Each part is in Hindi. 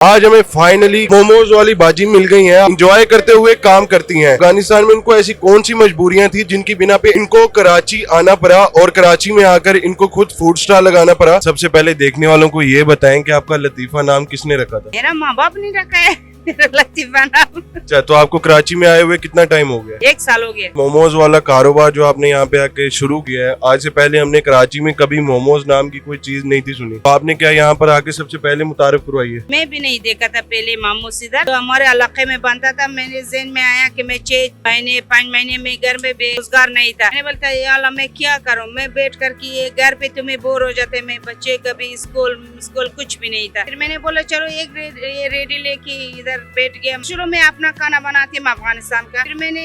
आज हमें फाइनली मोमोज वाली बाजी मिल गई है। एंजॉय करते हुए काम करती हैं। अफगानिस्तान में इनको ऐसी कौन सी मजबूरियां थी जिनकी बिना पे इनको कराची आना पड़ा और कराची में आकर इनको खुद फूड स्टॉल लगाना पड़ा। सबसे पहले देखने वालों को ये बताएं कि आपका लतीफा नाम किसने रखा था? मेरा माँ बाप ने रखा है मेरा लतीफा नाम। अच्छा, तो आपको कराची में आए हुए कितना टाइम हो गया? 1 साल हो गया। मोमोज वाला कारोबार जो आपने यहाँ पे आके शुरू किया है, आज से पहले हमने कराची में कभी मोमोज नाम की कोई चीज नहीं थी सुनी। तो आपने क्या यहाँ पर आके सबसे पहले मुतारिफ करवाई है? मैं भी नहीं देखा था पहले मोमोज इधर, तो हमारे इलाके में बनता था। मेरे ज़हन में आया कि मैं 5 महीने में घर में बेरोजगार नहीं था। मैंने बोलता यार मैं क्या करूँ, मैं बैठ कर के ये घर पे तुम्हें बोर हो जाते, मैं बच्चे कभी स्कूल कुछ भी नहीं था। फिर मैंने बोला चलो एक रेडी लेके इधर बैठ गया। शुरू में अपना खाना बनाती हूँ अफगानिस्तान का। फिर मैंने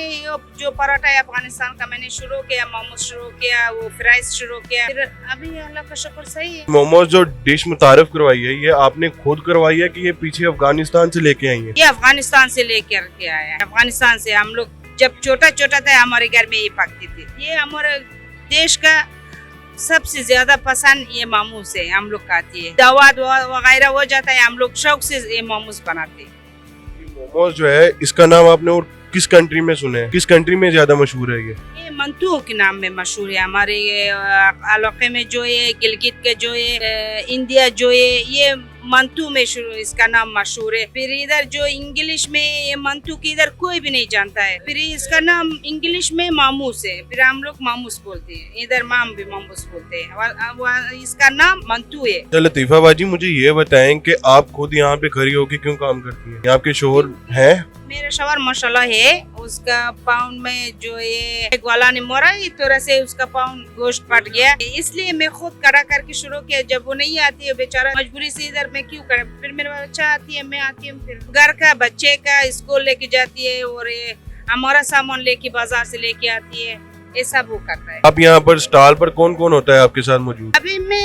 जो पराठा है अफगानिस्तान का मैंने शुरू किया, मोमोज शुरू किया, वो फ्राइज शुरू किया। फिर अभी अल्लाह का शुक्र सही है। मोमोज जो डिश मुतारिफ करवाई है, ये आपने खुद करवाई है कि ये पीछे अफगानिस्तान से लेके आई है? ये अफगानिस्तान से लेकर के आया। अफगानिस्तान से हम लोग जब छोटा था हमारे घर में ये पकती थी। ये हमारे देश का सबसे ज्यादा पसंद ये मोमोज है, हम लोग खाती है। दावत वगैरह हो जाता है, हम लोग शौक से ये मोमोज बनाते हैं। मोमोज जो है इसका नाम आपने और किस कंट्री में सुना है? किस कंट्री में ज्यादा मशहूर है ये मंतू के नाम में मशहूर है। हमारे इलाके में जो है गिलगित के जो है, इंडिया जो है, ये मंतू में इसका नाम मशहूर है। फिर इधर जो इंग्लिश में ये मंतू की इधर कोई भी नहीं जानता है। फिर इसका नाम इंग्लिश में मामूस है, फिर हम लोग मामूस बोलते हैं, इधर माम भी मामूस बोलते हैं। इसका नाम मंतू है। तो लतीफा बाजी मुझे ये बताएं कि आप खुद यहाँ पे खड़ी होके क्यों काम करती हैं? आपके शोहर हैं? मेरा शोहर माशाल्लाह है, उसका पाउंड में जो ये एक वाला ने मोरा इस तरह से उसका पाउंड गोश्त फट गया, इसलिए मैं खुद कड़ा करके शुरू किया। जब वो नहीं आती है बेचारा मजबूरी से इधर मैं क्यों करें। फिर मेरा बच्चा आती है, मैं आती हूँ, फिर घर का बच्चे का स्कूल लेके जाती है और ये हमारा सामान लेके बाजार से लेके आती है, ऐसा वो करता है। अब यहाँ पर स्टॉल पर कौन कौन होता है आपके साथ मौजूद? अभी मैं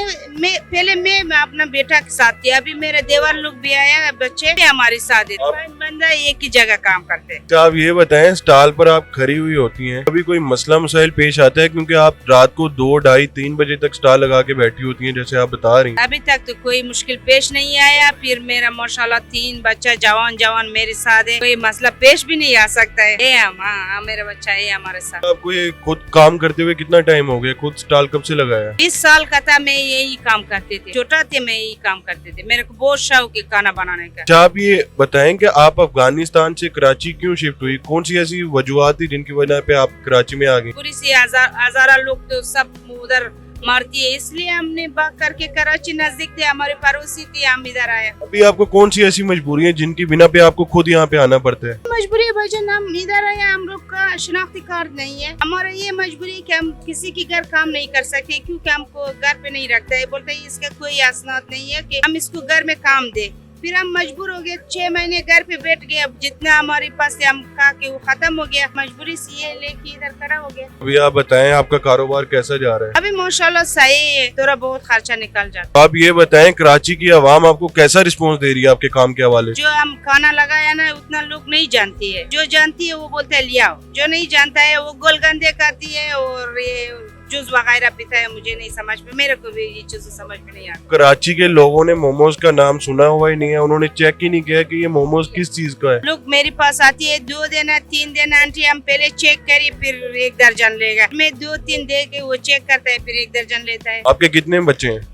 पहले मैं अपना बेटा के साथ थी, अभी मेरे देवर लोग भी आया, बच्चे हमारे साथ है। बंदा एक ही जगह काम करते हैं। तो आप ये बताएं, स्टॉल पर आप खड़ी हुई होती हैं, कभी कोई मसला मसाइल पेश आता है? क्योंकि आप रात को 2, 2:30, 3 बजे तक स्टॉल लगा के बैठी होती हैं जैसे आप बता रही हैं। अभी तक तो कोई मुश्किल पेश नहीं आया। फिर मेरा माशाल्लाह 3 बच्चा जवान मेरे साथ है, कोई मसला पेश भी नहीं आ सकता है। हाँ, मेरा बच्चा है हमारे साथ। आपको ये खुद काम करते हुए कितना टाइम हो गया? खुद स्टॉल कब से लगाया? 20 साल का था, मैं यही काम करते थे। छोटा थे मैं यही काम करते थे, मेरे को बहुत शौक है खाना बनाने का। अच्छा, आप ये बताएं कि आप अफगानिस्तान से कराची क्यों शिफ्ट हुई? कौन सी ऐसी वजूहत थी जिनकी वजह पे आप कराची में आ गई? पूरी सी हजारा लोग तो सब उधर मारती है, इसलिए हमने भाग करके, कराची नजदीक थे, हमारे पड़ोसी थे, हम इधर आए। अभी आपको कौन सी ऐसी मजबूरी है जिनकी बिना पे आपको खुद यहाँ पे आना पड़ता है? मजबूरी भाईजान, हम इधर आए, हम लोग का शनाख्ती कार्ड नहीं है। हमारा ये मजबूरी है कि हम किसी की घर काम नहीं कर सकते, क्योंकि हमको घर पे नहीं रखता है। बोलते है इसका कोई असनाद नहीं है कि हम इसको घर में काम दे। फिर हम मजबूर हो गए, 6 महीने घर पे बैठ गए। अब जितना हमारे पास से हम खा के वो खत्म हो गया, मजबूरी से ये लेके इधर खड़ा हो गया। अभी आप बताएं, आपका कारोबार कैसा जा रहा है? अभी माशाल्लाह सही है, थोड़ा बहुत खर्चा निकल जाता। आप ये बताएं, कराची की आवाम आपको कैसा रिस्पॉन्स दे रही है आपके काम के हवाले? जो हम खाना लगाया ना, उतना लोग नहीं जानती है। जो जानती है वो बोलते है लियाओ, जो नहीं जानता है वो गोलगंदे करती है और ये जूस वगैरह पीता है। मुझे नहीं समझ में, मेरे को भी ये चीज़ समझ में नहीं आता। कराची के लोगों ने मोमोज का नाम सुना हुआ ही नहीं है, उन्होंने चेक ही नहीं किया कि ये मोमोज किस चीज का है। लोग मेरे पास आती है, 2 देना 3 देना आंटी, हम पहले चेक करिए फिर 1 दर्जन लेगा। मैं 2-3 दे के वो चेक करता है, फिर 1 दर्जन लेता है। आपके कितने बच्चे हैं?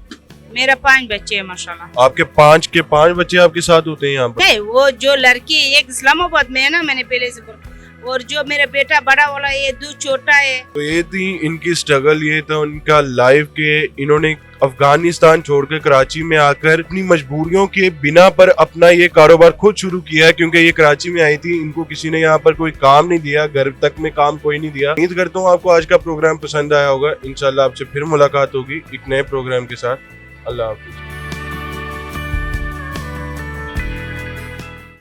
मेरा 5 बच्चे है माशाल्लाह। आपके 5 के 5 बच्चे आपके साथ होते हैं यहाँ पर? नहीं, वो जो लड़की एक इस्लामाबाद में है ना, मैंने पहले से बोला, और जो मेरा बेटा बड़ा वाला ये 2 छोटा है। तो ये थी इनकी स्ट्रगल, ये था उनका लाइफ के इन्होंने अफगानिस्तान छोड़कर कराची में आकर अपनी मजबूरियों के बिना पर अपना ये कारोबार खुद शुरू किया है। क्योंकि ये कराची में आई थी, इनको किसी ने यहाँ पर कोई काम नहीं दिया, घर तक में काम कोई नहीं दिया। उम्मीद करता हूँ आपको आज का प्रोग्राम पसंद आया होगा। इंशाल्लाह आपसे फिर मुलाकात होगी एक नए प्रोग्राम के साथ। अल्लाह हाफिज।